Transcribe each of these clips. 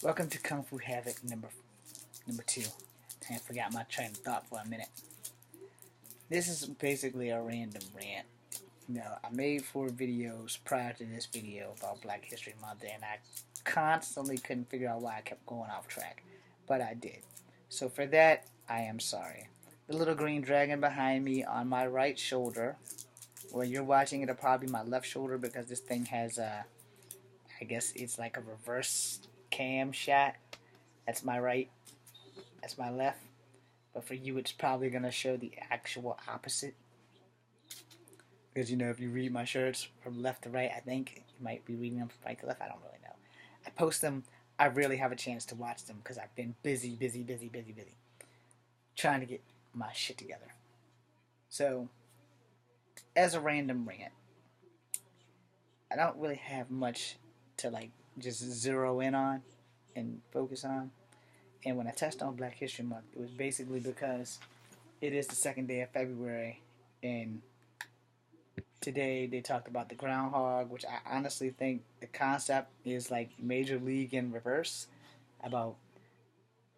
Welcome to Kung Fu Havoc number 2. I forgot my train of thought for a minute. This is basically a random rant. I made 4 videos prior to this video about Black History Month, and I constantly couldn't figure out why I kept going off track. But I did. So for that, I am sorry. The little green dragon behind me on my right shoulder, where you're watching it'll probably be my left shoulder because this thing has I guess it's like a reverse cam shot. That's my right, that's my left. But for you, it's probably going to show the actual opposite. Because, if you read my shirts from left to right, I think you might be reading them from right to left. I don't really know. I post them. I rarely have a chance to watch them because I've been busy. Trying to get my shit together. So, as a random rant, I don't really have much to just zero in on and focus on. And when I touched on Black History Month, it was basically because it is the second day of February, and today they talked about the groundhog, which I honestly think the concept is like Major League in reverse, about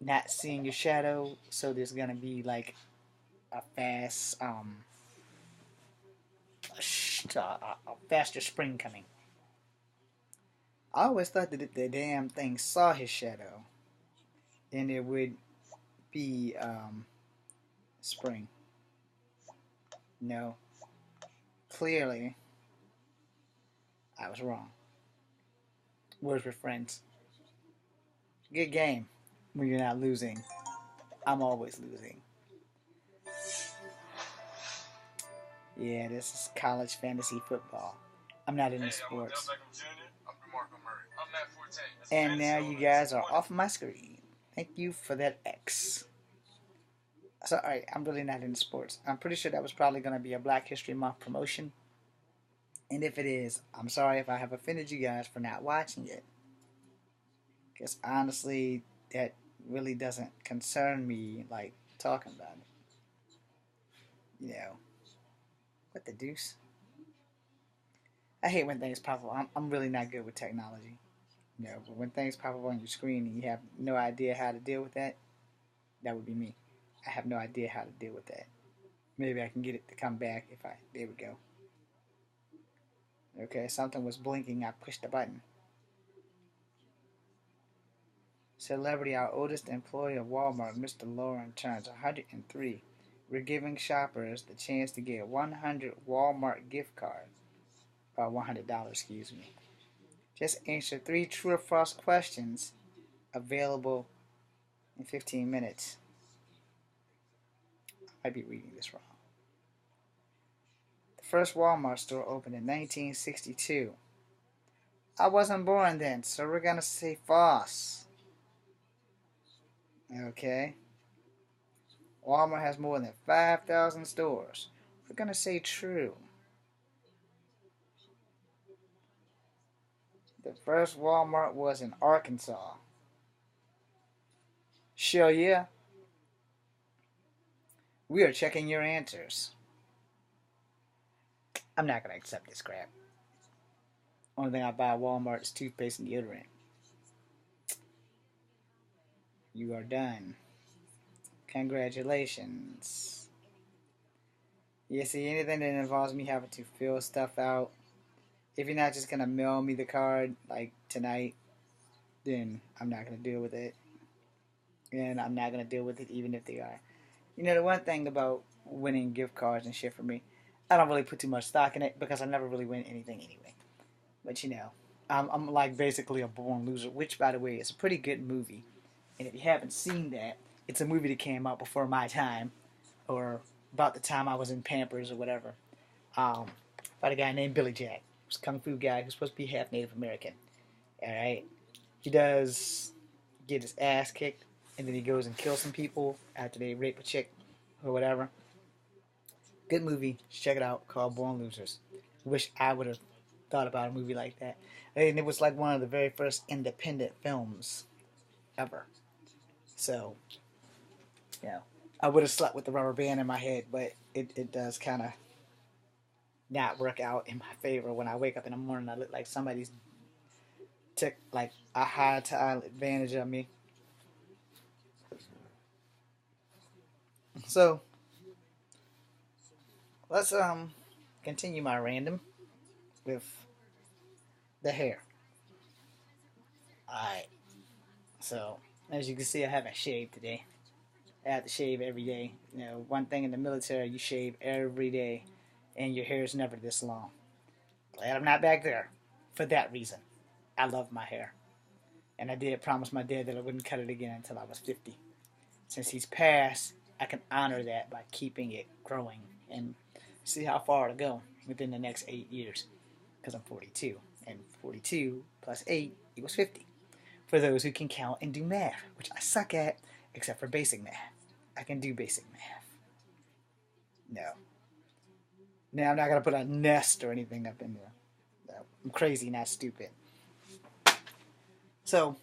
not seeing your shadow, so there's gonna be like a fast, a faster spring coming. I always thought that if the damn thing saw his shadow, then it would be spring. No. Clearly, I was wrong. Words with friends. Good game when you're not losing. I'm always losing. Yeah, this is college fantasy football. I'm not into sports. And now you guys are off my screen. Thank you for that X. Sorry, I'm really not into sports. I'm pretty sure that was probably going to be a Black History Month promotion. And if it is, I'm sorry if I have offended you guys for not watching it. Because honestly, that really doesn't concern me, like, talking about it. What the deuce? I hate when things pop up. I'm really not good with technology. But when things pop up on your screen and you have no idea how to deal with that, that would be me. I have no idea how to deal with that. Maybe I can get it to come back if there we go. Okay, something was blinking, I pushed the button. Celebrity, our oldest employee of Walmart, Mr. Lauren, turns 103. We're giving shoppers the chance to get 100 Walmart gift cards. $100, excuse me. Just answer 3 true or false questions, available in 15 minutes. I might be reading this wrong. The first Walmart store opened in 1962. I wasn't born then, so we're going to say false. Okay. Walmart has more than 5,000 stores. We're going to say true. The first Walmart was in Arkansas. Sure, yeah. We are checking your answers. I'm not going to accept this crap. Only thing I buy at Walmart is toothpaste and deodorant. You are done. Congratulations. Yeah, see, anything that involves me having to fill stuff out, if you're not just going to mail me the card, like, tonight, then I'm not going to deal with it. And I'm not going to deal with it even if they are. The one thing about winning gift cards and shit for me, I don't really put too much stock in it because I never really win anything anyway. But I'm like basically a born loser, which, by the way, is a pretty good movie. And if you haven't seen that, it's a movie that came out before my time, or about the time I was in Pampers or whatever, by a guy named Billy Jack. He's a kung fu guy who's supposed to be half Native American. Alright? He does get his ass kicked, and then he goes and kills some people after they rape a chick or whatever. Good movie. Check it out. Called Born Losers. Wish I would have thought about a movie like that. And it was like one of the very first independent films ever. So, I would have slept with the rubber band in my head, but it does kind of not work out in my favor. When I wake up in the morning, I look like somebody's took like a high time advantage of me. So let's continue my random with the hair. Alright, so as you can see, I haven't shaved today. I have to shave every day. You know, one thing in the military, you shave every day, and your hair is never this long. Glad I'm not back there for that reason. I love my hair. And I did promise my dad that I wouldn't cut it again until I was 50. Since he's passed, I can honor that by keeping it growing and see how far it'll go within the next 8 years. Because I'm 42. And 42 plus 8 equals 50. For those who can count and do math, which I suck at, except for basic math. I can do basic math. No. Now I'm not going to put a nest or anything up in there. No, I'm crazy, not stupid. So,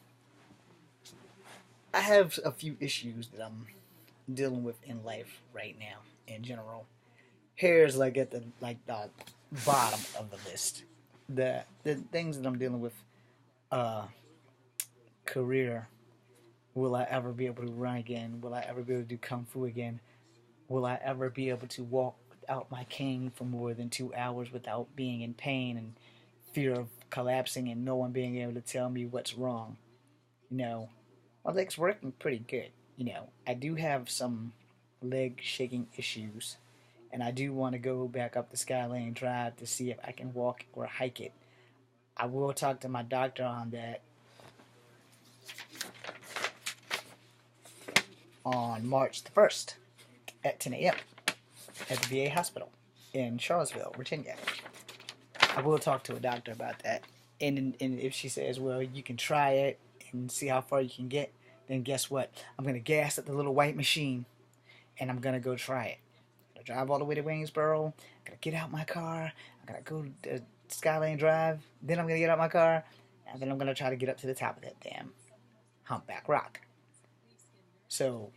I have a few issues that I'm dealing with in life right now, in general. Hair is like at the bottom of the list. The things that I'm dealing with, career. Will I ever be able to run again? Will I ever be able to do kung fu again? Will I ever be able to walk without my cane for more than 2 hours without being in pain and fear of collapsing and no one being able to tell me what's wrong? You know, my leg's working pretty good. You know, I do have some leg shaking issues, and I do want to go back up the Skylane Drive to see if I can walk or hike it. I will talk to my doctor on that on March the 1st at 10 a.m. at the VA hospital in Charlottesville, Virginia. I will talk to a doctor about that. And if she says, well, you can try it and see how far you can get, then guess what? I'm going to gas at the little white machine and I'm going to go try it. I'm going to drive all the way to Waynesboro. I'm going to get out my car. I'm going to go to Skylane Drive. Then I'm going to get out my car. And then I'm going to try to get up to the top of that damn humpback rock. So,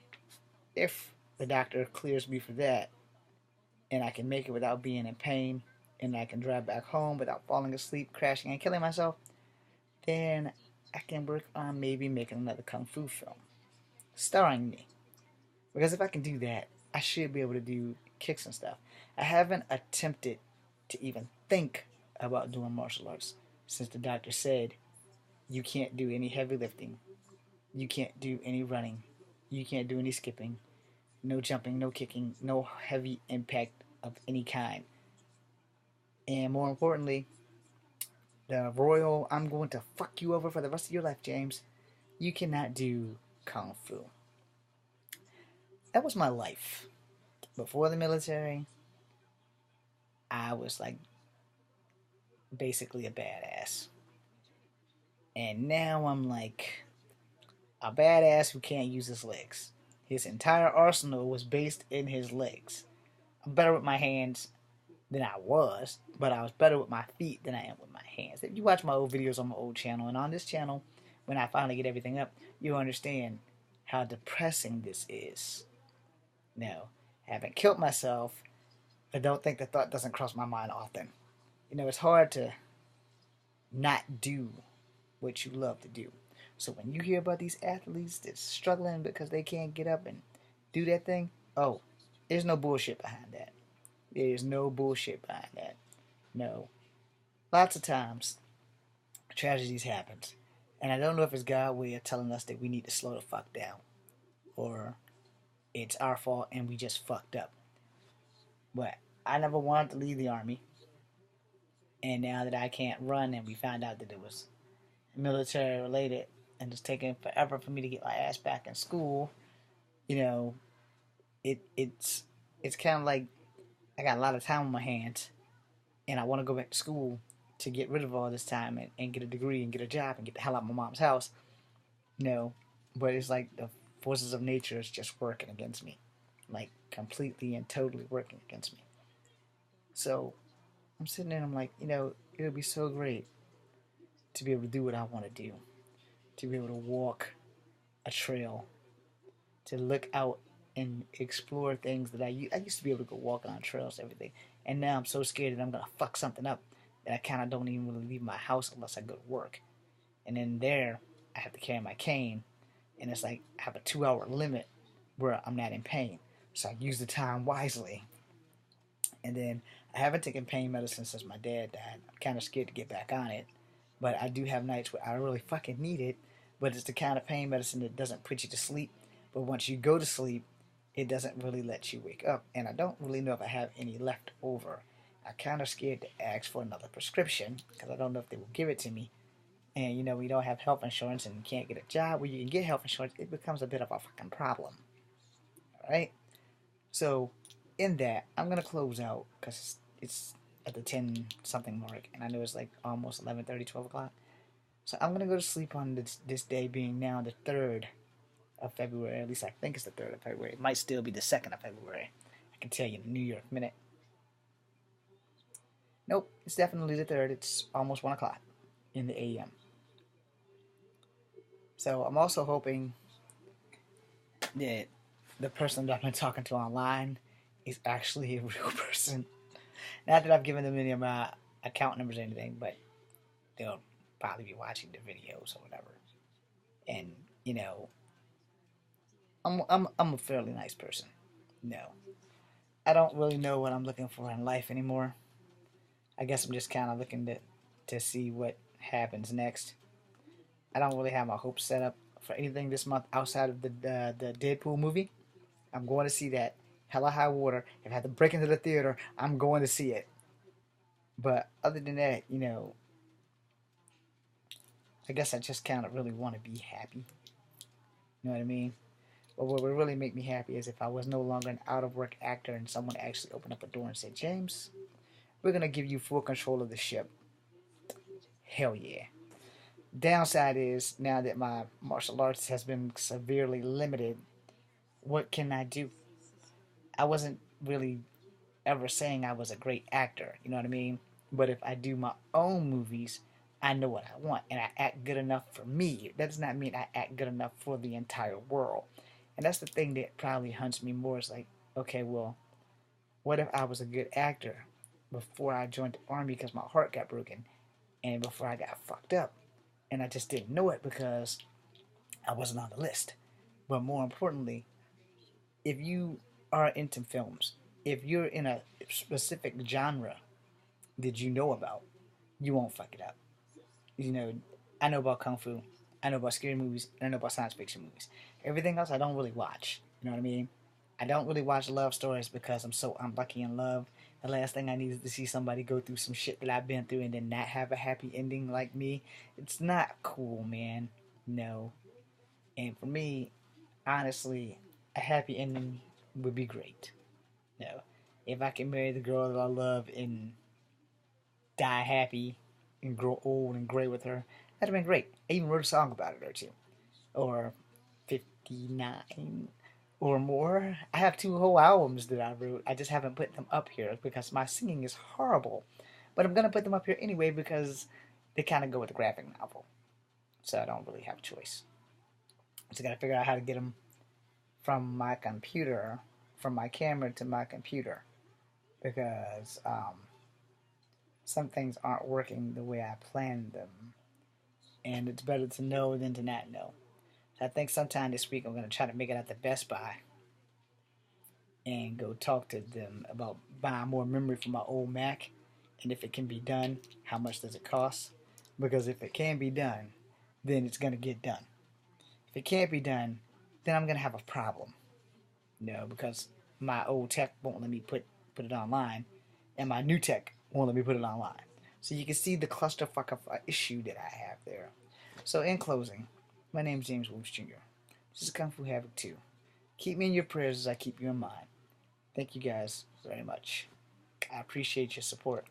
if the doctor clears me for that, and I can make it without being in pain, and I can drive back home without falling asleep, crashing, and killing myself, then I can work on maybe making another kung fu film starring me. Because if I can do that, I should be able to do kicks and stuff. I haven't attempted to even think about doing martial arts since the doctor said you can't do any heavy lifting, you can't do any running, you can't do any skipping, no jumping, no kicking, no heavy impact of any kind. And more importantly, the royal, I'm going to fuck you over for the rest of your life, James. You cannot do kung fu. That was my life. Before the military, I was like basically a badass. And now I'm like a badass who can't use his legs. His entire arsenal was based in his legs. I'm better with my hands than I was, but I was better with my feet than I am with my hands. If you watch my old videos on my old channel, and on this channel, when I finally get everything up, you'll understand how depressing this is. No, I haven't killed myself. I don't think the thought doesn't cross my mind often. You know, it's hard to not do what you love to do. So when you hear about these athletes that's struggling because they can't get up and do that thing, oh, there's no bullshit behind that. There's no bullshit behind that. No. Lots of times, tragedies happen. And I don't know if it's God's way of telling us that we need to slow the fuck down. Or it's our fault and we just fucked up. But I never wanted to leave the army. And now that I can't run and we found out that it was military related and it's taking forever for me to get my ass back in school, you know, it's kind of like I got a lot of time on my hands and I want to go back to school to get rid of all this time and get a degree and get a job and get the hell out of my mom's house. No, but it's like the forces of nature is just working against me. Like completely and totally working against me. So I'm sitting there and I'm like, you know, it would be so great to be able to do what I want to do. To be able to walk a trail. To look out and explore things that I used to be able to go walking on trails and everything. And now I'm so scared that I'm going to fuck something up that I kind of don't even really leave my house unless I go to work. And then there, I have to carry my cane, and it's like I have a 2 hour limit where I'm not in pain. So I use the time wisely. And then I haven't taken pain medicine since my dad died. I'm kind of scared to get back on it. But I do have nights where I really fucking need it. But it's the kind of pain medicine that doesn't put you to sleep. But once you go to sleep, it doesn't really let you wake up. And I don't really know if I have any left over. I'm kind of scared to ask for another prescription because I don't know if they will give it to me. And you know, we don't have health insurance and you can't get a job where you can get health insurance. It becomes a bit of a fucking problem. Alright? So, in that, I'm going to close out because it's at the 10 something mark. And I know it's like almost 11:30, 12 o'clock. So I'm going to go to sleep on this day being now the 3rd of February. At least I think it's the 3rd of February. It might still be the 2nd of February. I can tell you in the New York minute. Nope, it's definitely the 3rd. It's almost 1 o'clock in the AM. So I'm also hoping that the person that I've been talking to online is actually a real person. Not that I've given them any of my account numbers or anything, but they'll probably be watching the videos or whatever. And, you know, I'm a fairly nice person. No. I don't really know what I'm looking for in life anymore. I guess I'm just kind of looking to see what happens next. I don't really have my hopes set up for anything this month outside of the Deadpool movie. I'm going to see that. Hella high water. If I have to break into the theater, I'm going to see it. But other than that, you know, I guess I just kind of really want to be happy. You know what I mean? But what would really make me happy is if I was no longer an out-of-work actor and someone actually opened up a door and said, James, we're going to give you full control of the ship. Hell yeah. Downside is, now that my martial arts has been severely limited, what can I do? I wasn't really ever saying I was a great actor, you know what I mean? But if I do my own movies, I know what I want, and I act good enough for me. That does not mean I act good enough for the entire world. And that's the thing that probably hunts me more, is like, okay, well, what if I was a good actor before I joined the army because my heart got broken and before I got fucked up? And I just didn't know it because I wasn't on the list. But more importantly, if you are into films, if you're in a specific genre that you know about, you won't fuck it up. You know, I know about Kung Fu, I know about scary movies, and I know about science fiction movies. Everything else I don't really watch. You know what I mean? I don't really watch love stories because I'm so unlucky in love. The last thing I need is to see somebody go through some shit that I've been through and then not have a happy ending like me. It's not cool, man. No. And for me, honestly, a happy ending would be great. No. If I can marry the girl that I love and die happy and grow old and gray with her, that'd have been great. I even wrote a song about it or two. Or 59 or more. I have 2 whole albums that I wrote. I just haven't put them up here because my singing is horrible. But I'm going to put them up here anyway because they kind of go with the graphic novel. So I don't really have a choice. So I got to figure out how to get them from my computer, from my camera to my computer. Because some things aren't working the way I planned them. And it's better to know than to not know. So I think sometime this week I'm going to try to make it out to Best Buy and go talk to them about buying more memory for my old Mac. And if it can be done, how much does it cost? Because if it can be done, then it's going to get done. If it can't be done, then I'm going to have a problem. No, because my old tech won't let me put it online, and my new tech won't let me put it online. So you can see the clusterfuck of issue that I have there. So in closing, my name is James Williams Jr. This is Kung Fu Havoc 2. Keep me in your prayers as I keep you in mind. Thank you guys very much. I appreciate your support.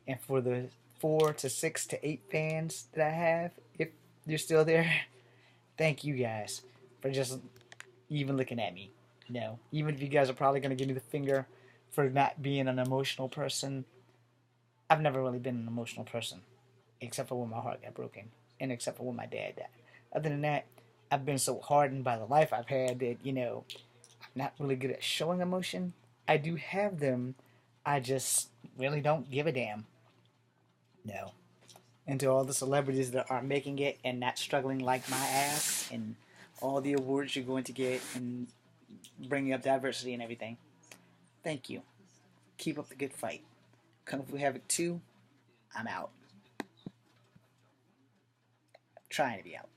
And for the 4 to 6 to 8 fans that I have, if you're still there, thank you guys for just even looking at me. You know, even if you guys are probably going to give me the finger for not being an emotional person, I've never really been an emotional person, except for when my heart got broken, and except for when my dad died. Other than that, I've been so hardened by the life I've had that, you know, I'm not really good at showing emotion. I do have them, I just really don't give a damn. No. and to all the celebrities that are making it and not struggling like my ass, and all the awards you're going to get, and bringing up diversity and everything. Thank you. Keep up the good fight. Kung Fu Havoc 2, I'm out. Trying to be out.